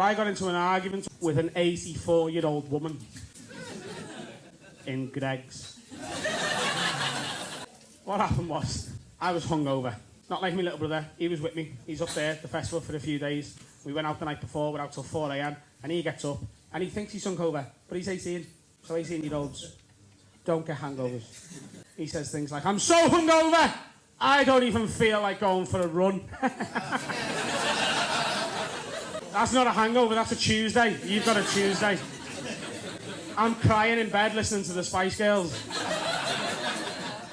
I got into an argument with an 84-year-old woman in Greggs. What happened was, I was hungover. Not like my little brother, he was with me. He's up there at the festival for a few days. We went out the night before, we're out till 4 a.m. and he gets up and he thinks he's hungover, but he's 18. So 18-year-olds don't get hangovers. He says things like, I'm so hungover, I don't even feel like going for a run. That's not a hangover, that's a Tuesday. You've got a Tuesday. I'm crying in bed listening to the Spice Girls.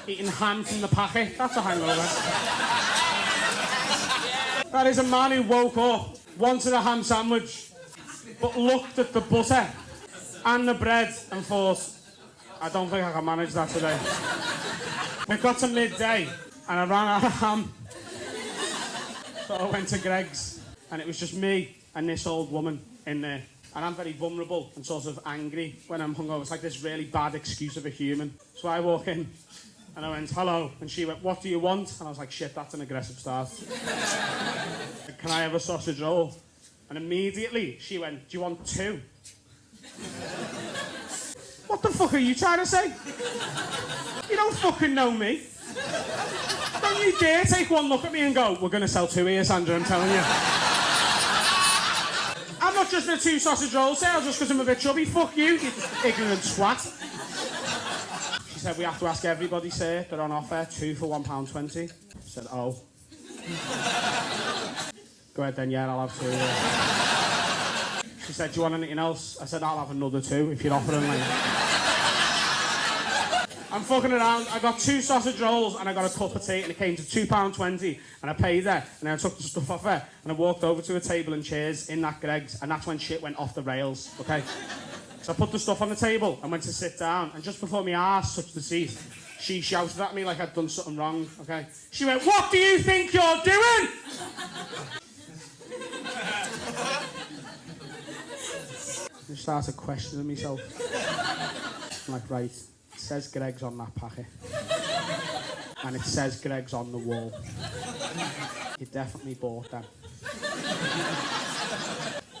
Eating ham from the packet, that's a hangover. That is a man who woke up, wanted a ham sandwich, but looked at the butter and the bread and thought, I don't think I can manage that today. It got to midday and I ran out of ham. So I went to Greggs and it was just me and this old woman in there. And I'm very vulnerable and sort of angry when I'm hungover. It's like this really bad excuse of a human. So I walk in and I went, hello. And she went, what do you want? And I was like, shit, that's an aggressive start. Can I have a sausage roll? And immediately she went, do you want 2? What the fuck are you trying to say? You don't fucking know me. Don't you dare take one look at me and go, we're going to sell 2 here, Sandra, I'm telling you. I'm not just a 2 sausage roll sale just because I'm a bit chubby. Fuck you, you ignorant twat. She said, we have to ask everybody, sir. They're on offer, 2 for £1.20. I said, oh. Go ahead then, yeah, I'll have 2. She said, do you want anything else? I said, I'll have another 2 if you're offering like. I'm fucking around. I got 2 sausage rolls and I got a cup of tea and it came to £2.20 and I paid her and then I took the stuff off her and I walked over to a table and chairs in that Greggs and that's when shit went off the rails, okay? So I put the stuff on the table and went to sit down and just before my arse touched the seat, she shouted at me like I'd done something wrong, okay? She went, what do you think you're doing? I started questioning myself. I'm like, right. It says Greggs on that packet. And it says Greggs on the wall. You definitely bought them.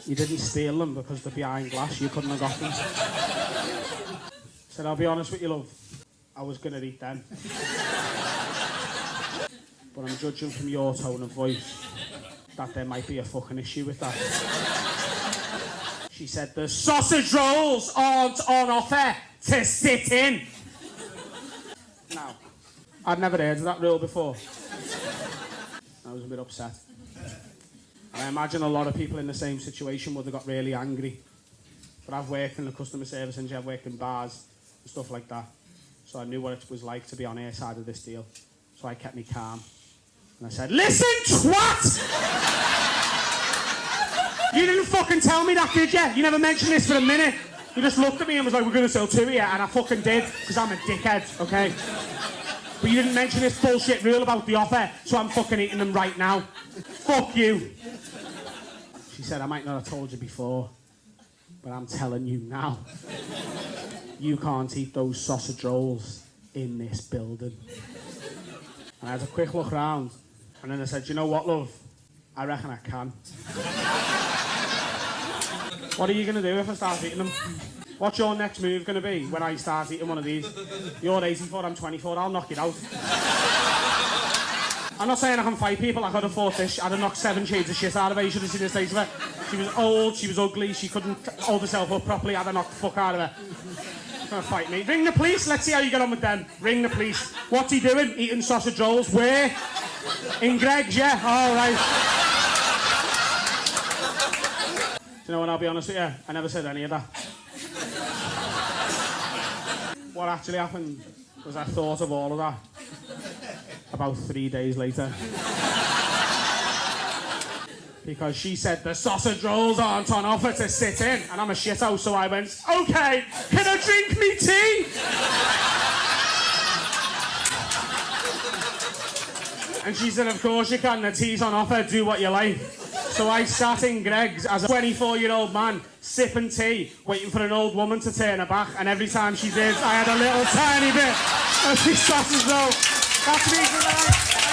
You didn't steal them because they're behind glass. You couldn't have got them. I said, I'll be honest with you, love. I was going to eat them. But I'm judging from your tone of voice that there might be a fucking issue with that. She said, the sausage rolls aren't on offer to sit in. Now, I'd never heard of that rule before. I was a bit upset. And I imagine a lot of people in the same situation would have got really angry. But I've worked in the customer service industry, I've worked in bars and stuff like that. So I knew what it was like to be on her side of this deal. So I kept me calm. And I said, listen, twat! You didn't fucking tell me that, did you? You never mentioned this for a minute. You just looked at me and was like, we're going to sell 2 here, and I fucking did, because I'm a dickhead, okay? But you didn't mention this bullshit rule about the offer, so I'm fucking eating them right now. Fuck you. She said, I might not have told you before, but I'm telling you now. You can't eat those sausage rolls in this building. And I had a quick look round, and then I said, you know what, love? I reckon I can. What are you going to do if I start eating them? What's your next move going to be when I start eating one of these? You're 84, I'm 24, I'll knock it out. I'm not saying I can fight people, I could have fought this. I'd have knocked 7 shades of shit out of her. You should have seen the state of her. She was old, she was ugly, she couldn't hold herself up properly. I'd have knocked the fuck out of her. She's gonna fight me. Ring the police, let's see how you get on with them. Ring the police. What's he doing? Eating sausage rolls. Where? In Greggs, yeah? All right. Do you know what, I'll be honest with you, I never said any of that. What actually happened was I thought of all of that about 3 days later. Because she said the sausage rolls aren't on offer to sit in, and I'm a shithouse, so I went, okay, can I drink me tea? And she said, of course you can, the tea's on offer, do what you like. So I sat in Greggs as a 24-year-old man, sipping tea, waiting for an old woman to turn her back, and every time she did, I had a little tiny bit of this sausage roll. That's me for the night.